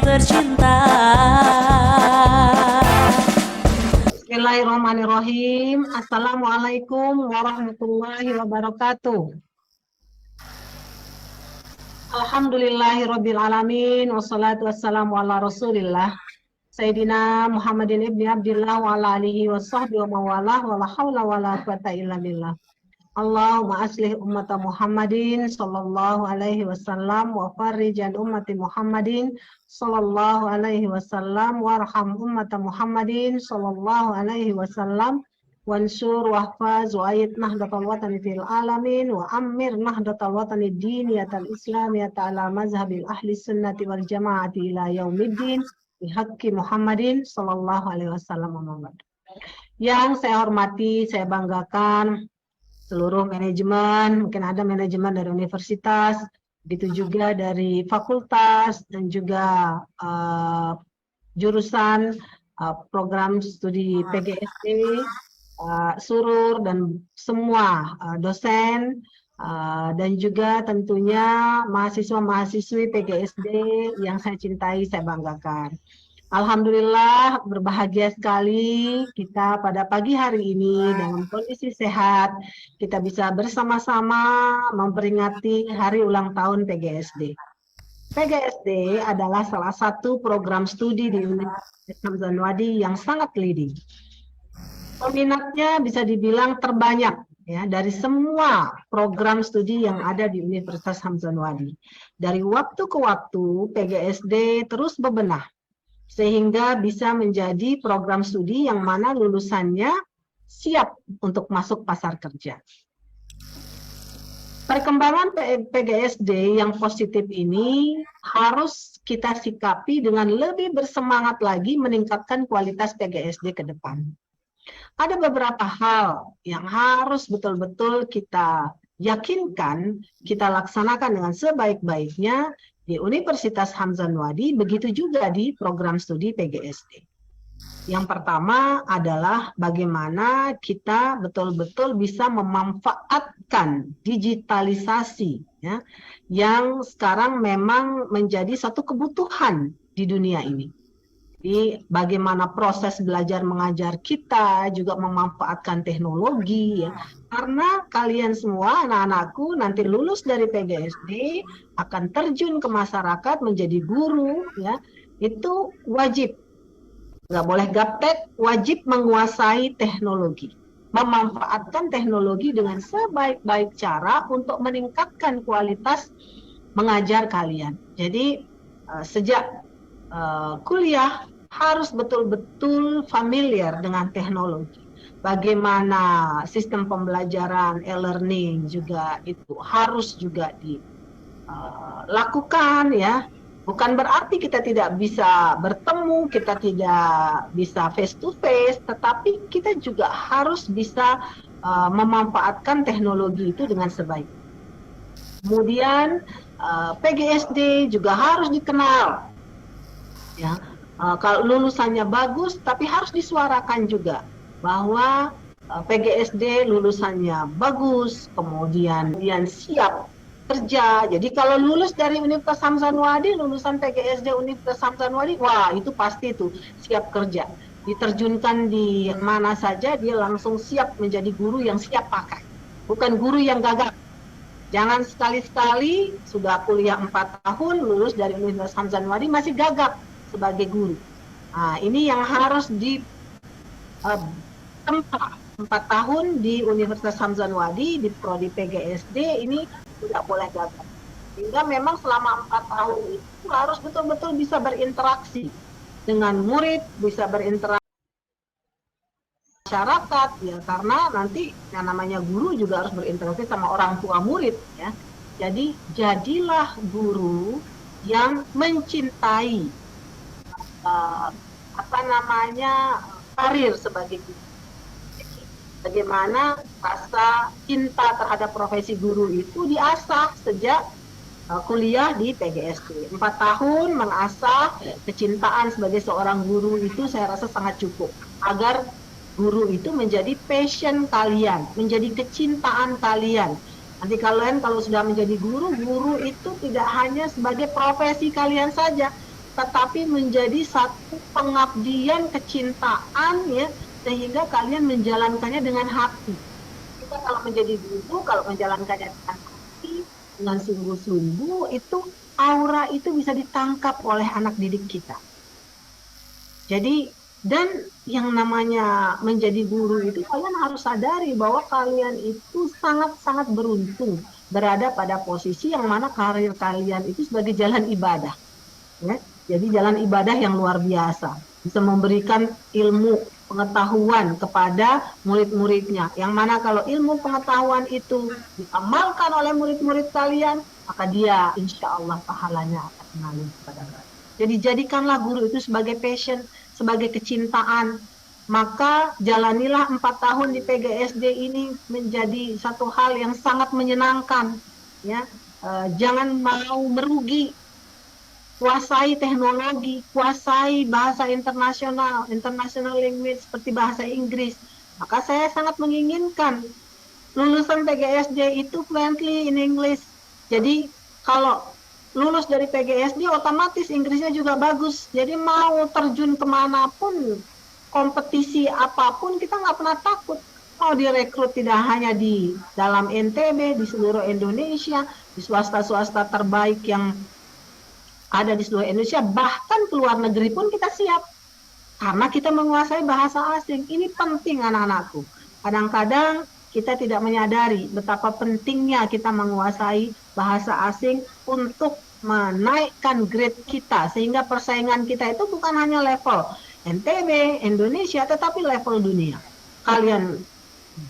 tercinta. Bismillahirrahmanirrahim. Assalamualaikum warahmatullahi wabarakatuh. Alhamdulillahirabbil alamin wassalatu wassalamu ala Rasulillah Sayyidina Muhammadin ibni Abdillah wa ala alihi washabbihi wa mawalah wa la haula wa la quwata illa billah. Allahumma aslih ummata Muhammadin sallallahu alaihi wasallam wa farrijan ummati Muhammadin sallallahu alaihi wasallam warham ummata Muhammadin sallallahu alaihi wasallam wansur wahfaz wa ayat nahdatal watani fil alamin wa ammir nahdatal watani diniyatal islamiyata ala mazhabil ahli sunnati wal jamaati ila yaumiddin bihaqqi Muhammadin sallallahu alaihi wasallam. Yang saya hormati, saya banggakan seluruh manajemen, mungkin ada manajemen dari universitas, begitu juga dari fakultas dan juga jurusan program studi PGSD, Surur dan semua dosen dan juga tentunya mahasiswa-mahasiswi PGSD yang saya cintai, saya banggakan. Alhamdulillah berbahagia sekali kita pada pagi hari ini dalam kondisi sehat kita bisa bersama-sama memperingati hari ulang tahun PGSD. PGSD adalah salah satu program studi di Universitas Hamzah Anwadi yang sangat leading. Peminatnya bisa dibilang terbanyak ya dari semua program studi yang ada di Universitas Hamzah Anwadi. Dari waktu ke waktu PGSD terus bebenah sehingga bisa menjadi program studi yang mana lulusannya siap untuk masuk pasar kerja. Perkembangan PGSD yang positif ini harus kita sikapi dengan lebih bersemangat lagi meningkatkan kualitas PGSD ke depan. Ada beberapa hal yang harus betul-betul kita yakinkan, kita laksanakan dengan sebaik-baiknya di Universitas Hamzah Anwadi, begitu juga di program studi PGSD. Yang pertama adalah bagaimana kita betul-betul bisa memanfaatkan digitalisasi ya, yang sekarang memang menjadi satu kebutuhan di dunia ini. Jadi bagaimana proses belajar mengajar kita juga memanfaatkan teknologi ya. Karena kalian semua anak-anakku nanti lulus dari PGSD akan terjun ke masyarakat menjadi guru ya. Itu wajib. Nggak boleh gaptek, wajib menguasai teknologi. Memanfaatkan teknologi dengan sebaik-baik cara untuk meningkatkan kualitas mengajar kalian. Jadi sejak kuliah harus betul-betul familiar dengan teknologi. Bagaimana sistem pembelajaran e-learning juga itu harus juga dilakukan ya. Bukan berarti kita tidak bisa bertemu, kita tidak bisa face to face, tetapi kita juga harus bisa memanfaatkan teknologi itu dengan sebaik. Kemudian PGSD juga harus dikenal. Ya, kalau lulusannya bagus, tapi harus disuarakan juga bahwa PGSD lulusannya bagus, kemudian siap kerja. Jadi kalau lulus dari Universitas Hamzah Anwadi, lulusan PGSD Universitas Hamzah Anwadi, wah itu pasti tuh siap kerja. Diterjunkan di mana saja dia langsung siap menjadi guru yang siap pakai, bukan guru yang gagap. Jangan sekali-sekali sudah kuliah 4 tahun, lulus dari Universitas Hamzah Anwadi masih gagap sebagai guru. Nah, ini yang harus ditempa 4 tahun di Universitas Hamzah Anwadi di prodi PGSD ini tidak boleh gagal. Sehingga memang selama 4 tahun itu harus betul-betul bisa berinteraksi dengan murid, bisa berinteraksi masyarakat ya, karena nanti yang namanya guru juga harus berinteraksi sama orang tua murid ya. Jadi jadilah guru yang mencintai karir sebagai guru. Bagaimana rasa cinta terhadap profesi guru itu diasah sejak kuliah di PGSD. 4 tahun mengasah kecintaan sebagai seorang guru itu saya rasa sangat cukup agar guru itu menjadi passion kalian, menjadi kecintaan kalian. Nanti kalian kalau sudah menjadi guru, guru itu tidak hanya sebagai profesi kalian saja, tetapi menjadi satu pengabdian kecintaan ya, sehingga kalian menjalankannya dengan hati. Kita kalau menjadi guru, kalau menjalankannya dengan hati, dengan sungguh-sungguh, itu aura itu bisa ditangkap oleh anak didik kita. Jadi, dan yang namanya menjadi guru itu kalian harus sadari bahwa kalian itu sangat-sangat beruntung berada pada posisi yang mana karir kalian itu sebagai jalan ibadah. Ya. Jadi jalan ibadah yang luar biasa. Bisa memberikan ilmu pengetahuan kepada murid-muridnya. Yang mana kalau ilmu pengetahuan itu diamalkan oleh murid-murid kalian, maka dia insya Allah pahalanya akan mengalir kepada kalian. Jadi jadikanlah guru itu sebagai passion, sebagai kecintaan. Maka jalanilah 4 tahun di PGSD ini menjadi satu hal yang sangat menyenangkan. Ya, jangan mau merugi, kuasai teknologi, kuasai bahasa internasional, international language seperti bahasa Inggris. Maka saya sangat menginginkan lulusan PGSD itu fluently in English. Jadi kalau lulus dari PGSD otomatis Inggrisnya juga bagus. Jadi mau terjun kemanapun, kompetisi apapun kita nggak pernah takut. Mau direkrut tidak hanya di dalam NTB, di seluruh Indonesia, di swasta-swasta terbaik yang ada di seluruh Indonesia, bahkan ke luar negeri pun kita siap. Karena kita menguasai bahasa asing. Ini penting anak-anakku. Kadang-kadang kita tidak menyadari betapa pentingnya kita menguasai bahasa asing untuk menaikkan grade kita. Sehingga persaingan kita itu bukan hanya level NTB, Indonesia, tetapi level dunia. Kalian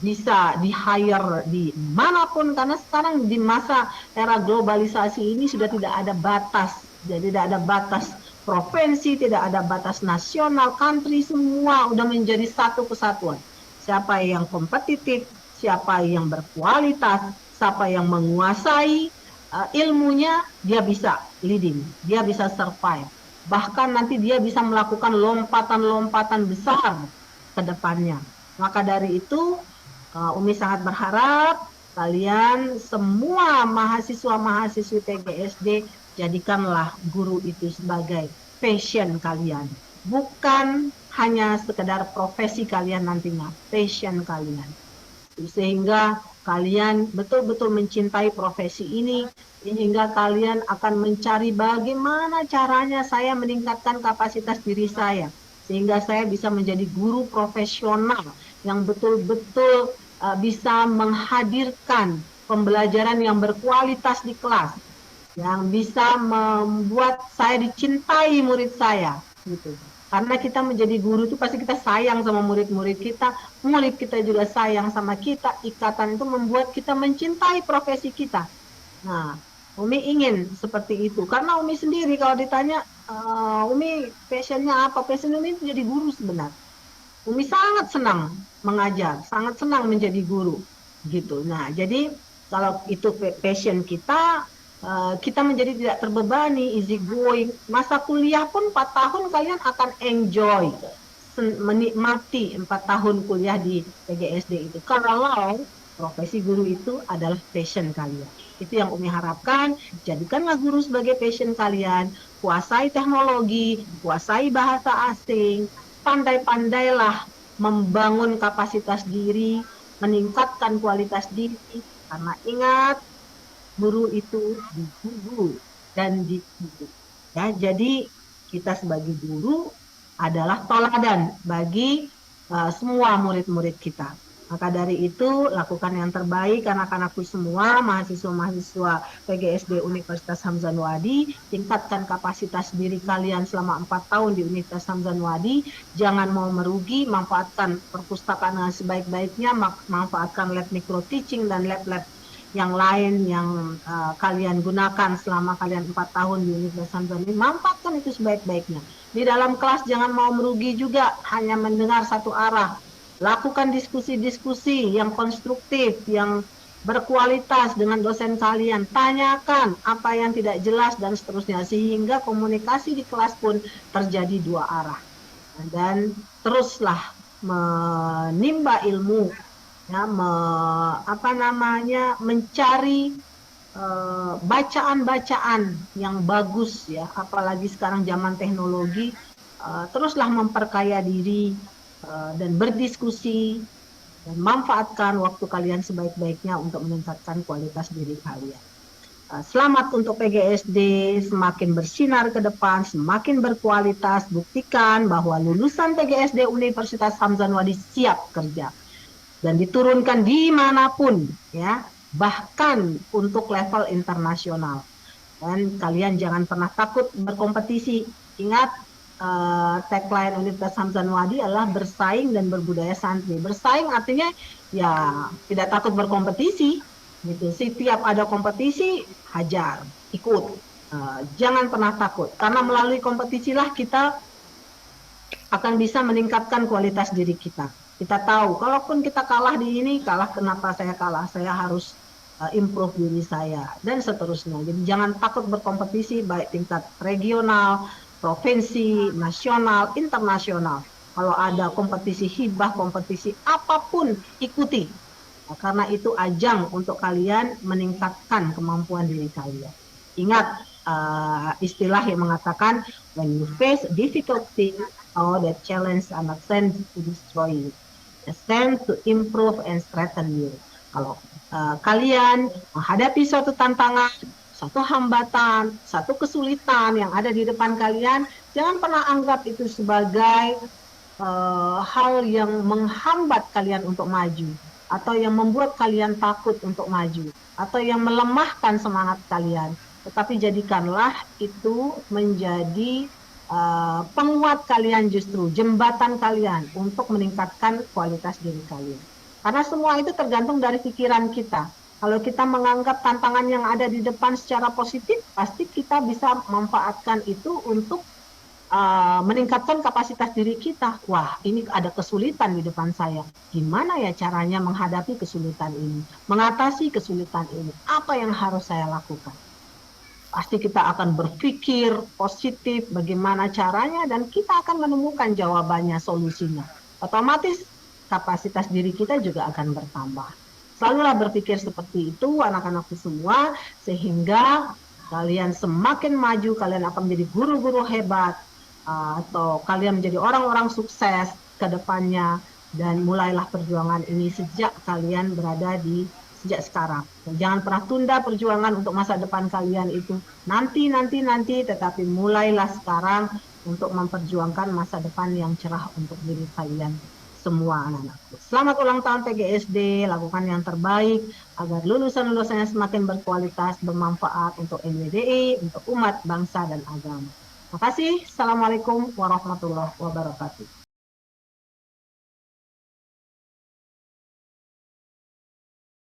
bisa di-hire di manapun, karena sekarang di masa era globalisasi ini sudah tidak ada batas. Jadi tidak ada batas provinsi, tidak ada batas nasional, country, semua udah menjadi satu kesatuan. Siapa yang kompetitif, siapa yang berkualitas, siapa yang menguasai ilmunya, dia bisa leading, dia bisa survive. Bahkan nanti dia bisa melakukan lompatan-lompatan besar ke depannya. Maka dari itu, Umi sangat berharap kalian semua mahasiswa-mahasiswi PGSD jadikanlah guru itu sebagai passion kalian. Bukan hanya sekedar profesi kalian nantinya, passion kalian. Sehingga kalian betul-betul mencintai profesi ini, sehingga kalian akan mencari bagaimana caranya saya meningkatkan kapasitas diri saya, sehingga saya bisa menjadi guru profesional yang betul-betul bisa menghadirkan pembelajaran yang berkualitas di kelas, yang bisa membuat saya dicintai murid saya, gitu. Karena kita menjadi guru itu pasti kita sayang sama murid-murid kita, murid kita juga sayang sama kita, ikatan itu membuat kita mencintai profesi kita. Nah, Umi ingin seperti itu, karena Umi sendiri kalau ditanya, Umi passionnya apa? Passion Umi itu jadi guru sebenarnya. Umi sangat senang mengajar, sangat senang menjadi guru, gitu. Nah, jadi kalau itu passion kita, kita menjadi tidak terbebani, easy going. Masa kuliah pun 4 tahun kalian akan enjoy, menikmati 4 tahun kuliah di PGSD itu. Kalau profesi guru itu adalah passion kalian. Itu yang Umi harapkan, jadikanlah guru sebagai passion kalian, kuasai teknologi, kuasai bahasa asing, pandai-pandailah membangun kapasitas diri, meningkatkan kualitas diri, karena ingat, guru itu diguru dan diguru. Ya, jadi kita sebagai guru adalah toladan bagi semua murid-murid kita. Maka dari itu, lakukan yang terbaik anak-anakku semua, mahasiswa-mahasiswa PGSD Universitas Hamzanwadi, tingkatkan kapasitas diri kalian selama 4 tahun di Universitas Hamzanwadi, jangan mau merugi, manfaatkan perpustakaan dengan sebaik-baiknya, manfaatkan lab micro teaching dan lab-lab yang lain yang kalian gunakan selama kalian 4 tahun di Universitas Hamzanwadi, manfaatkan itu sebaik-baiknya. Di dalam kelas jangan mau merugi juga, hanya mendengar satu arah. Lakukan diskusi-diskusi yang konstruktif, yang berkualitas dengan dosen kalian. Tanyakan apa yang tidak jelas dan seterusnya, sehingga komunikasi di kelas pun terjadi dua arah. Dan teruslah menimba ilmu, ya, mencari bacaan-bacaan yang bagus ya, apalagi sekarang zaman teknologi, teruslah memperkaya diri dan berdiskusi dan manfaatkan waktu kalian sebaik-baiknya untuk meningkatkan kualitas diri kalian. Selamat untuk PGSD, semakin bersinar ke depan, semakin berkualitas, buktikan bahwa lulusan PGSD Universitas Hamzanwadi siap kerja dan diturunkan dimanapun ya, bahkan untuk level internasional. Dan kalian jangan pernah takut berkompetisi. Ingat, tagline Universitas Hamzanwadi adalah bersaing dan berbudaya santri. Bersaing artinya ya tidak takut berkompetisi, gitu. Setiap ada kompetisi, hajar, ikut. Jangan pernah takut, karena melalui kompetisilah kita akan bisa meningkatkan kualitas diri kita. Kita tahu, kalaupun kita kalah di ini, kalah kenapa saya kalah, saya harus improve diri saya, dan seterusnya. Jadi jangan takut berkompetisi, baik tingkat regional, provinsi, nasional, internasional. Kalau ada kompetisi hibah, kompetisi apapun, ikuti. Karena itu ajang untuk kalian meningkatkan kemampuan diri kalian. Ingat istilah yang mengatakan, when you face a difficult thing or that challenge are not sent to destroy you, they sent to improve and strengthen you. Kalau kalian menghadapi suatu tantangan, satu hambatan, satu kesulitan yang ada di depan kalian, jangan pernah anggap itu sebagai hal yang menghambat kalian untuk maju, atau yang membuat kalian takut untuk maju, atau yang melemahkan semangat kalian. Tetapi jadikanlah itu menjadi penguat kalian, justru jembatan kalian untuk meningkatkan kualitas diri kalian. Karena semua itu tergantung dari pikiran kita. Kalau kita menganggap tantangan yang ada di depan secara positif, pasti kita bisa memanfaatkan itu untuk meningkatkan kapasitas diri kita. Wah, ini ada kesulitan di depan saya. Gimana ya caranya menghadapi kesulitan ini? Mengatasi kesulitan ini? Apa yang harus saya lakukan? Pasti kita akan berpikir positif bagaimana caranya, dan kita akan menemukan jawabannya, solusinya. Otomatis kapasitas diri kita juga akan bertambah. Selalulah berpikir seperti itu anak-anakku semua, sehingga kalian semakin maju, kalian akan menjadi guru-guru hebat, atau kalian menjadi orang-orang sukses ke depannya. Dan mulailah perjuangan ini sejak kalian berada di sejak sekarang. Jangan pernah tunda perjuangan untuk masa depan kalian itu nanti, tetapi mulailah sekarang untuk memperjuangkan masa depan yang cerah untuk diri kalian semua, anak-anakku. Selamat ulang tahun PGSD, lakukan yang terbaik agar lulusan-lulusannya semakin berkualitas, bermanfaat untuk NWDI, untuk umat, bangsa, dan agama. Terima kasih. Assalamualaikum warahmatullahi wabarakatuh.